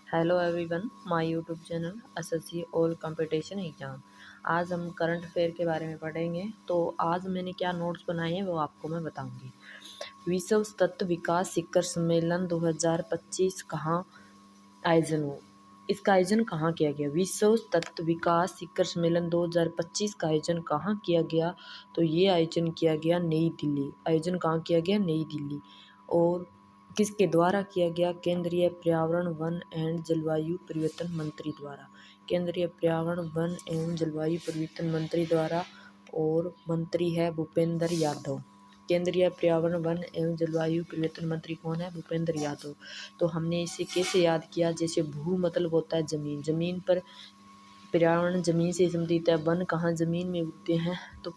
Hello everyone, my YouTube channel SSC all competition exam. आज हम current affair के बारे में पढ़ेंगे। तो आज मैंने क्या नोट्स बनाए हैं वो आपको मैं बताऊंगी। विश्व तत्व विकास शिखर सम्मेलन 2025 कहाँ आयोजन हो? इसका आयोजन कहाँ किया गया? विश्व तत्व विकास शिखर सम्मेलन 2025 का आयोजन कहाँ किया गया? तो ये आयोजन किया गया नई दिल्ली। आयोजन कहाँ किया गया? नई दिल्ली। और किसके द्वारा किया गया? केंद्रीय पर्यावरण वन एवं जलवायु परिवर्तन मंत्री द्वारा। केंद्रीय पर्यावरण वन एवं जलवायु परिवर्तन मंत्री द्वारा। और मंत्री है भूपेंद्र यादव। केंद्रीय पर्यावरण वन एवं जलवायु परिवर्तन मंत्री कौन है? भूपेंद्र यादव। तो हमने इसे कैसे याद किया? जैसे भू मतलब होता है जमीन, जमीन पर पर्यावरण जमीन से संबंधित है। वन कहाँ? जमीन में उगते हैं। तो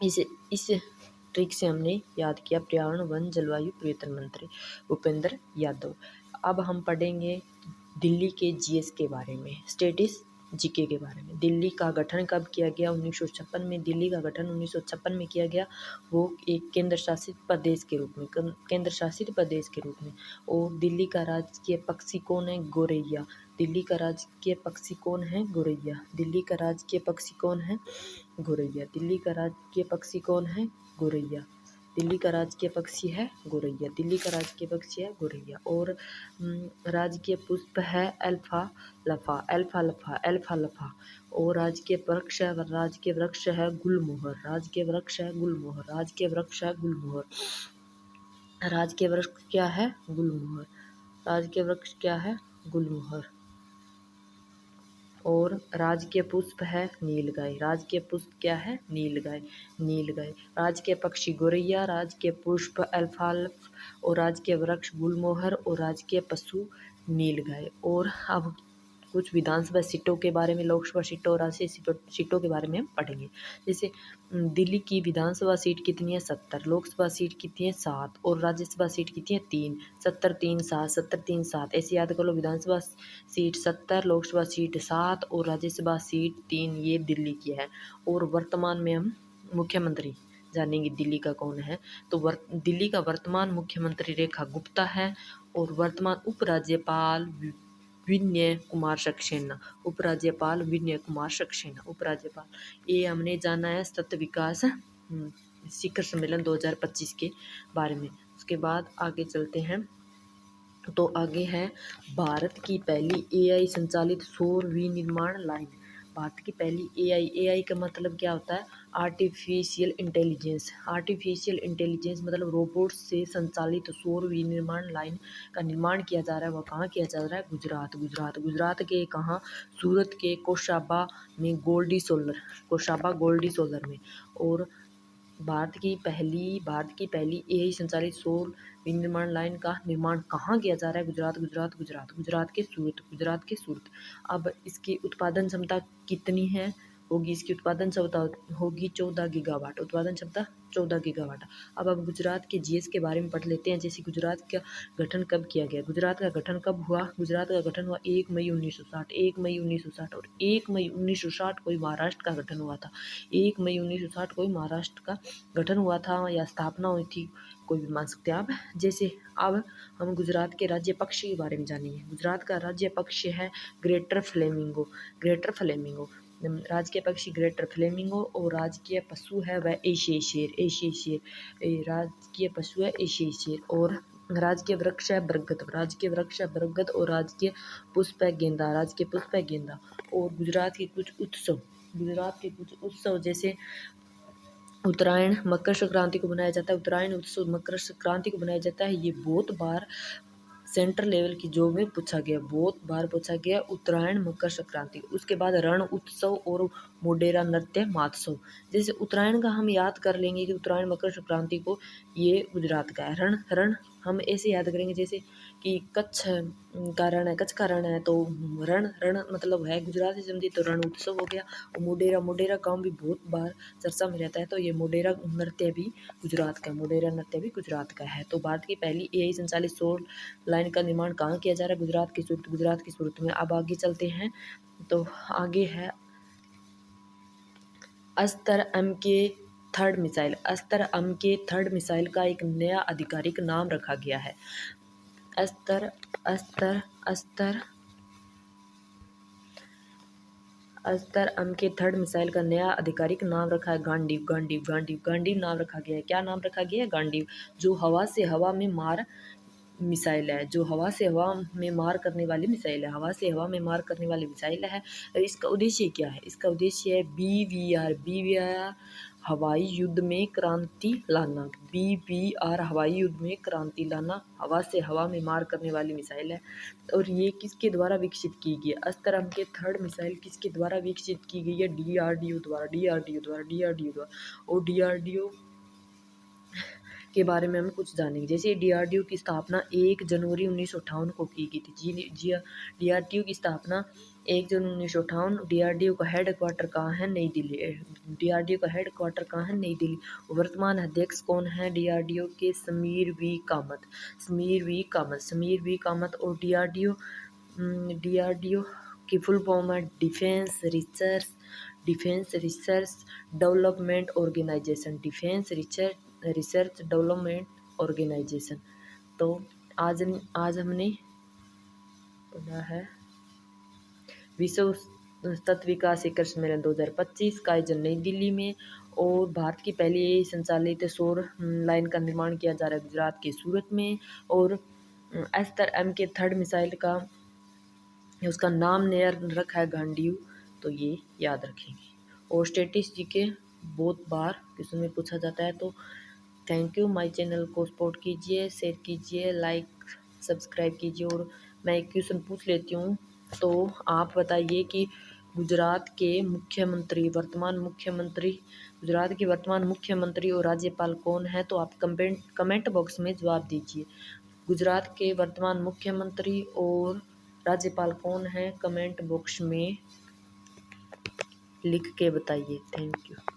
इस ट्रिक से हमने याद किया पर्यावरण वन जलवायु परिवर्तन मंत्री भूपेंद्र यादव। अब हम पढ़ेंगे दिल्ली के जीएस के बारे में, स्टेटिस जीके के बारे में। दिल्ली का गठन कब किया गया? 1956 में। दिल्ली का गठन 1956 में किया गया। वो एक केंद्र शासित प्रदेश के रूप में, केंद्र शासित प्रदेश के रूप में। और दिल्ली का राजकीय पक्षी कौन है? गोरैया। दिल्ली का राजकीय पक्षी कौन है? गोरैया। दिल्ली का राजकीय पक्षी कौन है? गोरैया। दिल्ली का राजकीय पक्षी कौन है? गोरैया। दिल्ली का राजकीय पक्षी है गोरैया। दिल्ली का राजकीय पक्षी है गोरैया। और राजकीय पुष्प है अल्फा लफा, अल्फा लफा, अल्फा लफा। और राजकीय वृक्ष है गुलमोहर। राजकीय वृक्ष है गुलमोहर। राजकीय वृक्ष है गुलमोहर। राजकीय वृक्ष क्या है? गुलमोहर। राजकीय वृक्ष क्या है? गुलमोहर। और राजकीय पुष्प है नीलगाय। राजकीय पुष्प क्या है? नीलगाय, नीलगाय। राजकीय पक्षी गोरैया, राजकीय पुष्प अल्फाल्फ, और राजकीय वृक्ष गुलमोहर, और राजकीय पशु नीलगाय। और अब कुछ विधानसभा सीटों के बारे में, लोकसभा सीटों और राज्यसभा सीटों के बारे में हम पढ़ेंगे। जैसे दिल्ली की विधानसभा सीट कितनी है? 70। लोकसभा सीट कितनी है? 7। और राज्यसभा सीट कितनी है? 3। 70 3 7, 70 3 7, ऐसे याद कर लो। विधानसभा सीट 70, लोकसभा सीट 7 और राज्यसभा सीट 3, ये दिल्ली की है। और वर्तमान में हम मुख्यमंत्री जानेंगे दिल्ली का कौन है। तो दिल्ली का वर्तमान मुख्यमंत्री रेखा गुप्ता है। और वर्तमान उपराज्यपाल विनय कुमार सक्सेना, उपराज्यपाल विनय कुमार सक्सेना, उपराज्यपाल। ये हमने जाना है तत्व विकास शिखर सम्मेलन 2025 के बारे में। उसके बाद आगे चलते हैं। तो आगे है भारत की पहली एआई संचालित सौर विनिर्माण लाइन। भारत की पहली एआई का मतलब क्या होता है? Artificial intelligence. आर्टिफिशियल इंटेलिजेंस मतलब रोबोट से संचालित सौर विनिर्माण लाइन का निर्माण किया जा रहा है। वह कहाँ किया जा रहा है? गुजरात। गुजरात के कहाँ? सूरत के कोसाबा में, गोल्डी सोलर में। और भारत की पहली एआई संचालित सौर विनिर्माण लाइन का निर्माण कहाँ किया जा रहा है? गुजरात के सूरत। अब इसकी उत्पादन क्षमता कितनी है? होगी इसकी उत्पादन क्षमता होगी 14 गीगावाट। उत्पादन क्षमता 14 गीगावाट। अब गुजरात के जीएस के बारे में पढ़ लेते हैं। जैसे गुजरात का गठन कब किया गया? गुजरात का गठन कब हुआ? गुजरात का गठन हुआ 1 मई 1960। 1 मई 1960। और 1 मई 1960 को महाराष्ट्र का गठन हुआ था। 1 मई 1960 को महाराष्ट्र का गठन हुआ था या स्थापना हुई थी, कोई भी मान सकते हैं आप। जैसे अब हम गुजरात के राज्य पक्षी के बारे में जानेंगे। गुजरात का राज्य पक्षी है ग्रेटर फ्लेमिंगो। ग्रेटर फ्लेमिंगो राजकीय पक्षी ग्रेटर फ्लेमिंगो। और राजकीय पशु है वह एशियाई शेर। एशियाई शेर राजकीय पशु है एशियाई शेर। और राजकीय वृक्ष है बरगद। राजकीय वृक्ष है बरगद। और राजकीय पुष्प है गेंदा। राजकीय पुष्प है गेंदा। और गुजरात के कुछ उत्सव जैसे उत्तरायण मकर संक्रांति को मनाया जाता है। उत्तरायण उत्सव मकर संक्रांति को मनाया जाता है। ये बहुत बार सेंट्रल लेवल की जो में पूछा गया, बहुत बार पूछा गया उत्तरायण मकर संक्रांति। उसके बाद रण उत्सव और मोढेरा नृत्य महोत्सव। जैसे उत्तरायण का हम याद कर लेंगे कि उत्तरायण मकर संक्रांति को, ये गुजरात का है। रण हम ऐसे याद करेंगे जैसे कि कच्छ का रण है, कच्छ का रण है, तो रण मतलब है गुजरात से संबंधित, तो रण उत्सव हो गया। और मोढेरा काम भी बहुत बार चर्चा में रहता है, तो ये मोढेरा नृत्य भी गुजरात का है। मोढेरा नृत्य भी गुजरात का है। तो भारत की पहली एआई संचालित सौर लाइन का निर्माण कहाँ किया जा रहा है? गुजरात की सूरत में। अब आगे चलते हैं। तो आगे है अस्त्र एम के थर्ड मिसाइल का एक नया आधिकारिक नाम रखा गया है। अस्त्र अस्तर अस्तर अस्तर एम के थर्ड मिसाइल का नया आधिकारिक नाम रखा है गांडीव। गांडीव गांडीव गांडीव नाम रखा गया है। क्या नाम रखा गया है? गांडीव। जो हवा से हवा में मार मिसाइल है, जो हवा से हवा में मार करने वाली मिसाइल है, हवा से हवा में मार करने वाली मिसाइल है। और इसका उद्देश्य क्या है? इसका उद्देश्य है BVR हवाई युद्ध में क्रांति लाना। BVR हवाई युद्ध में क्रांति लाना, हवा से हवा में मार करने वाली मिसाइल है। और ये किसके द्वारा विकसित की गई है? अस्त्र एम के थर्ड मिसाइल किसके द्वारा विकसित की गई है? DRDO द्वारा, DRDO द्वारा, DRDO द्वारा। और DRDO के बारे में हम कुछ जानेंगे। जैसे DRDO की स्थापना 1 जनवरी 1958 को की गई थी। जी DRDO की स्थापना 1 जनवरी 1958। DRDO का हेड क्वार्टर कहाँ है? नई दिल्ली। DRDO का हेड क्वार्टर कहाँ है? नई दिल्ली। वर्तमान अध्यक्ष कौन है DRDO के? Sameer V Kamat. Sameer V Kamat, Sameer V Kamat. और DRDO की फुल फॉर्म है defence research development organisation. Defence research development organisation. तो आज हमने पढ़ा है विश्व तत्व विकास शिखर सम्मेलन 2025 का आयोजन नई दिल्ली में। और भारत की पहली संचालित सौर लाइन का निर्माण किया जा रहा है गुजरात के सूरत में। और अस्तर एम के थर्ड मिसाइल का उसका नाम नया रखा है गांडीव। तो ये याद रखेंगे। और स्टैटिस्टिक्स जीके बहुत बार क्वेश्चन में पूछा जाता है। तो थैंक यू। माय चैनल को सपोर्ट कीजिए, शेयर कीजिए, लाइक सब्सक्राइब कीजिए। और मैं एक क्वेश्चन पूछ लेती हूँ। तो आप बताइए कि गुजरात के वर्तमान मुख्यमंत्री और राज्यपाल कौन है? तो आप कमेंट बॉक्स में जवाब दीजिए। गुजरात के वर्तमान मुख्यमंत्री और राज्यपाल कौन है? कमेंट बॉक्स में लिख के बताइए। Thank you.